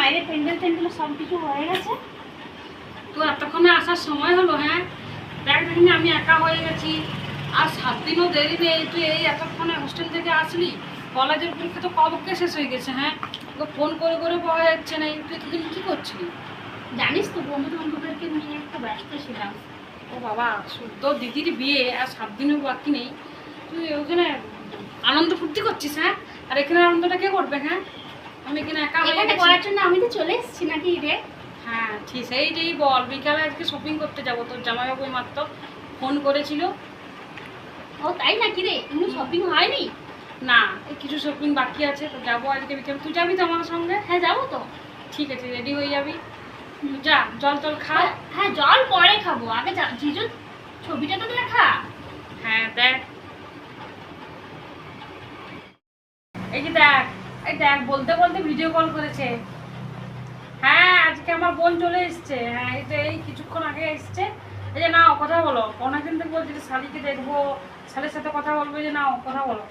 বাইরে প্যান্ডেল ট্যান্ডেল সব কিছু হয়ে গেছে। তো এতক্ষণে আসার সময় হলো? হ্যাঁ দেখ দেখিনি আমি একা হয়ে গেছি, আর 7 দিনও দেরি নেই। তুই এই এতক্ষণে হোস্টেল থেকে আসলি, কলেজের পরীক্ষা তো কবকে শেষ হয়ে গেছে। হ্যাঁ তোকে ফোন করে করে পাওয়া যাচ্ছে না, তুই এতদিন কী করছিলি? জানিস তো বন্ধু বান্ধবদেরকে নিয়ে একটু ব্যস্ত ছিলাম। ও বাবা, শুদ্ধ দিদির বিয়ে আর 7 দিনও বাকি নেই, তুই ওখানে আনন্দ ফুর্তি করছিস? হ্যাঁ আর এখানে আনন্দটা কে করবে? হ্যাঁ আমি এখানে একা হয়ে এখানে গেছি। করার জন্য আমি তো চলে এসেছি নাকি রে? হ্যাঁ ঠিক সেইটাই বল, বিকালে আজকে শপিং করতে যাবো, তোর জামাইবাবু মাত্র ফোন করেছিল। ও তাই নাকি রে? এমনি শপিং হয়নি? না এই কিছু শপিং বাকি আছে, তো যাবো আজকে বিকেলে। তুই যাবি তো আমার সঙ্গে? হ্যাঁ যাবো তো। ঠিক আছে, রেডি হয়ে যাবি। যা জল টল খা। হ্যাঁ জল পরে খাবো, আগে জিজুর ছবিটা তো দেখা। হ্যাঁ দেখ, এই যে দেখ, এই দেখ বলতে বলতে ভিডিও কল করেছে। হ্যাঁ আজকে আমার বোন চলে এসছে। হ্যাঁ এই তো এই কিছুক্ষণ আগে এসছে। এই যে নাও কথা বলো, অনেকদিন থেকে বলছি যে শালিকে দেখবো, শালির সাথে কথা বলবো, যে নাও কথা বলো।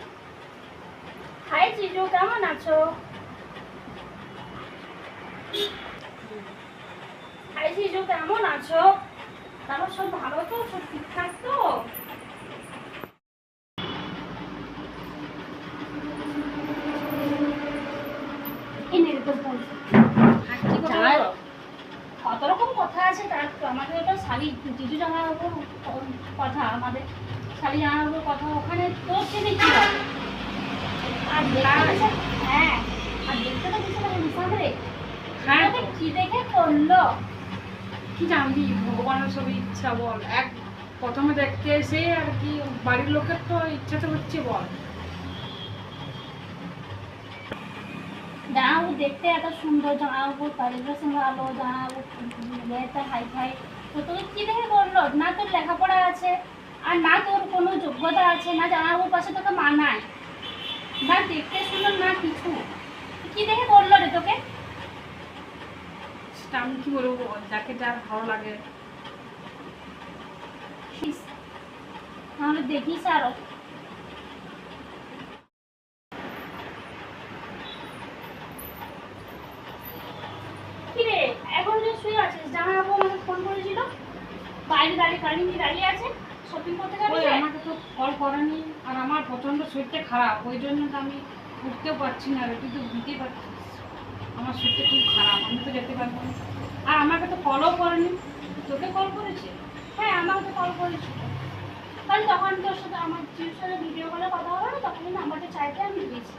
হাই জিজু, কেমন আছো? হাই জিজু, কেমন আছো? তারপর সব ভালো তো, সব ঠিকঠাক তো? কত রকম কথা আছে, তার আমাদের ওটা শালি জিজু জামাইবাবুর কথা, আমাদের শালি জামাইবাবুর কথা, ওখানে তোর চেনে কি হবে? আর দেখতে, হ্যাঁ আর দেখতে তো কিছু হিসাবে হ্যাঁ কি দেখে করলো? কি জানবি, ভগবানের সব ইচ্ছা বল। এক প্রথমে দেখতে এসে আর কি বাড়ির লোকের তো ইচ্ছা তো হচ্ছে বল। জামাইবাবু দেখতে এত সুন্দর, জামাইবাবুর পরিবেশন ভালো, জামাইবাবু মেয়েটা হাই ফাই, তো তোকে কি দেখে করলো? না তোর লেখাপড়া আছে, আর না তোর কোনো যোগ্যতা আছে, না জামাইবাবুর পাশে তোকে মানায়, না দেখতে সুন্দর, না কিছু। কি দেখে করলো রে তোকে? সেটা আমি কি বলবো বল, যাকে যার ভালো লাগে। তাহলে দেখিস আরো। কিরে এখন যে শুয়ে আছিস? জামাইবাবু আমাকে ফোন করেছিল, বাইরে দাঁড়িয়ে গাড়ি নিয়ে দাঁড়িয়ে আছে, শপিং করতে যাবে। আমাকে তো কল করেনি, আর আমার প্রচন্ড শরীরটা খারাপ, ওই জন্য তো আমি উঠতেও পারছি না রে। তুই তো বুঝতেই পারছিস আমার শরীরটা খুব খারাপ, আমি তো যেতে পারবো না। আর আমাকে তো কলও করেনি, তোকে কল করেছে? হ্যাঁ আমাকে তো কল করেছিল, কারণ তখন তোর সাথে আমার জিজুর সাথে ভিডিও কলে কথা হলো না, তখনই নাম্বারটা চাইতে আমি দিয়েছি।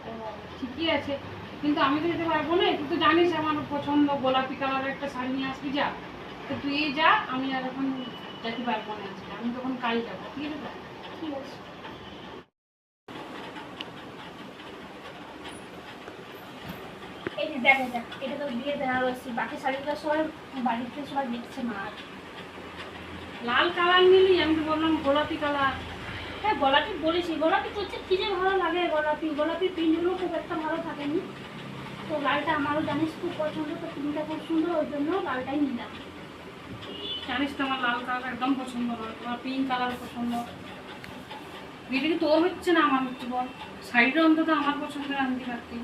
ও ঠিকই আছে, কিন্তু আমি তো যেতে পারবো না। তুই তো জানিস আমার পছন্দ গোলাপি কালারের একটা শাড়ি নিয়ে আসবি, যা। তো তুই যা, আমি আর এখন যেতে পারবো না আজকে, আমি তখন কাল যাবো। ঠিক আছে? ঠিক আছে। এই যে দেখ, এটা তো বিয়ে দেওয়া রয়েছে, বাকি শাড়িগুলো সবাই বাড়িতে সবাই দেখছে মা। লাল কালার নিলি, আমি তো বললাম গোলাপি কালার। হ্যাঁ গোলাপি বলেছি, গোলাপি তো হচ্ছে কি যে ভালো লাগে, গোলাপি প্রিন্টগুলো খুব একটা ভালো থাকেনি, তো লালটা আমারও জানিস খুব পছন্দ, তো প্রিন্টটা খুব সুন্দর, ওই জন্য লালটাই নিলাম। জানিস তো আমার লাল কালার একদম পছন্দ নয়, তোমার পিঙ্ক কালার পছন্দ। বিয়েটা কি তোর হচ্ছে না আমার হচ্ছে বল? শাড়িটা অন্তত আমার পছন্দের আনতে পারতি।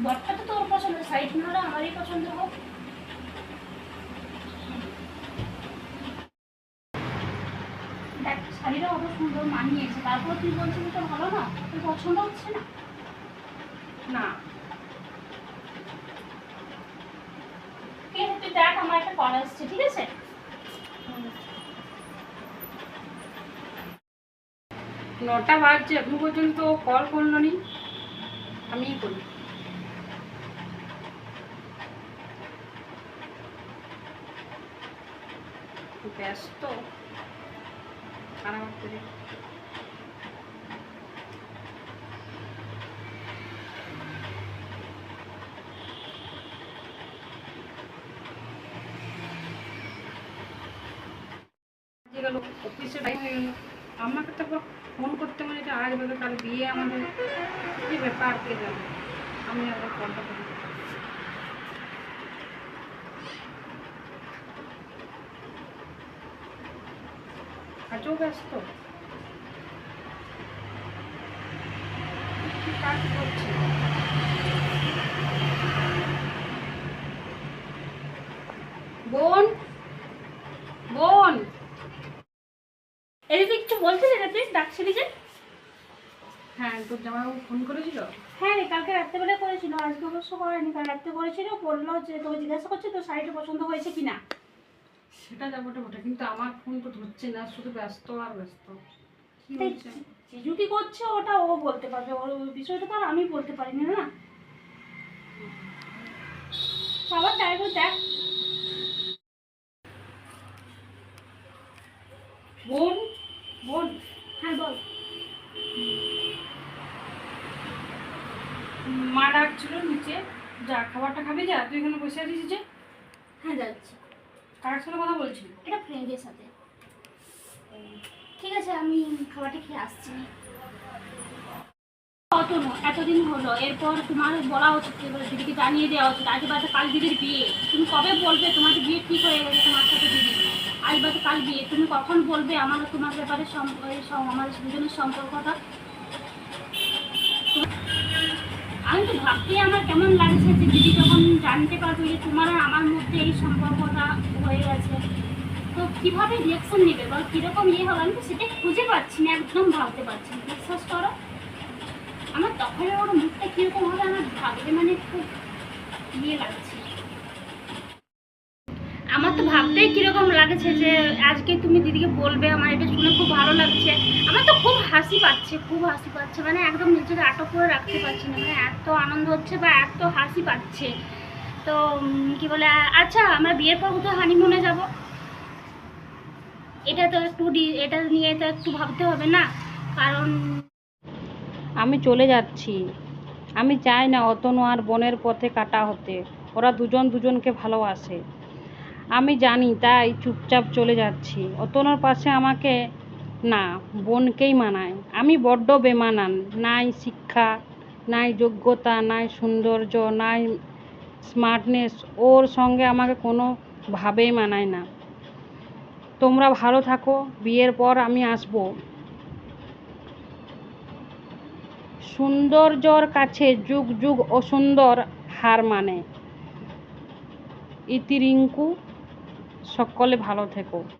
বরটা তো তোর পছন্দ, সাইড না হলে আমারই পছন্দ হোক। দেখ শাড়িটা অত সুন্দর মানিয়েছে, তারপর তুই বলছিস তো ভালো না, তোর পছন্দ হচ্ছে না? না ঠিক আছে তুই দেখ, আমার একটা কল আসছে, ঠিক আছে? 9টা বাজছে, এখন পর্যন্ত কল করলো নি, আমিই করি। ব্যস্ত খারাপ করে। গেল অফিসে টাইম হয়ে গেল, আমাকে তো ফোন করতে মানে এটা আজ বলে কাল বিয়ে আমাদের, কি ব্যাপার কে জানে। আমি আবার কলটা করি। আজও ব্যস্ত, কি কাজ করছে? এদিকে কিছু বলছিলি না তুই, ডাকছিলি যে? হ্যাঁ, তোর জামাইবাবু ফোন করেছিল? হ্যাঁ রে, কালকে রাত্রেবেলা করেছিল, আজকে অবশ্য করেনি। কাল রাত্রে করেছিল, বললো যে তোকে জিজ্ঞাসা করছে তোর শাড়িটা পছন্দ হয়েছে কিনা। সেটা যাবোটা বটে, কিন্তু আমার ফোন তো ধরছে না, শুধু ব্যস্ত আর ব্যস্ত। কি তাই হয়েছে? জিজু কি করছে ওটা ও বলতে পারবে, ওর বিষয়টা তো আর আমি বলতে পারিনি না। আবার ট্রাই করে দেখ। বোন, বোন, হ্যাঁ বল। মা ডাকছিল নিচে। যা, খাবারটা খাবি? যা, তুই এখানে বসে আছিস যে। হ্যাঁ যাচ্ছি। কার সাথে কথা বলছিস? এটা ফ্রেন্ডের সাথে। ঠিক আছে, আমি খাবারটা খেয়ে আসছি। অত না, এতদিন হলো, এরপর তোমার বলা উচিত, এবার দিদিকে জানিয়ে দেওয়া উচিত। আজ বাদে কাল দিদির বিয়ে, তুমি কবে বলবে তোমাদের বিয়ে ঠিক হয়ে গেছে তোমার সাথে দিদি? আজ বাদে কাল বিয়ে, তুমি কখন বলবে আমার তোমার ব্যাপারে আমাদের দুজনের সম্পর্কটা? আমি তো ভাবতেই আমার কেমন লাগছে যে দিদি যখন জানতে পারবে যে তোমার আর আমার মধ্যে এই সম্পর্কটা হয়ে গেছে, তো কীভাবে রিয়াকশন নেবে বল, কীরকম ইয়ে হবে? আমি তো সেটা খুঁজে পাচ্ছি না, একদম ভাবতে পারছি না। বিশ্বাস করো, আমার তখন ওর মুখটা কীরকম হবে আমার ভাবতে মানে খুব ইয়ে লাগছে। আমার তো ভাবতেই কীরকম লাগছে যে আজকে তুমি দিদিকে বলবে, আমার এটা শুনে খুব ভালো লাগছে। আমার তো খুব হাসি পাচ্ছে, খুব হাসি পাচ্ছে, মানে একদম নিজেকে আটক করে রাখতে পারছি না, মানে এত আনন্দ হচ্ছে বা এত হাসি পাচ্ছে। তো কি বলে, আচ্ছা আমরা বিয়ের পর কোথাও হানিমুনে যাব, এটা তো একটু এটা নিয়ে তো একটু ভাবতে হবে না? কারণ আমি চলে যাচ্ছি। আমি চাই না অতনু আর বোনের পথে কাটা হতে। ওরা দুজন দুজনকে ভালোবাসে, আমি জানি, তাই চুপচাপ চলে যাচ্ছি। অতনুর পাশে আমাকে না, বোনকেই মানায়। আমি বড্ড বেমানান, নাই শিক্ষা, নাই যোগ্যতা, নাই সৌন্দর্য, নাই স্মার্টনেস। ওর সঙ্গে আমাকে কোনোভাবেই মানায় না। তোমরা ভালো থাকো, বিয়ের পর আমি আসবো। সৌন্দর্যর কাছে যুগ যুগ অসুন্দর হার মানে। ইতি রিঙ্কু, সকলে ভালো থেকো।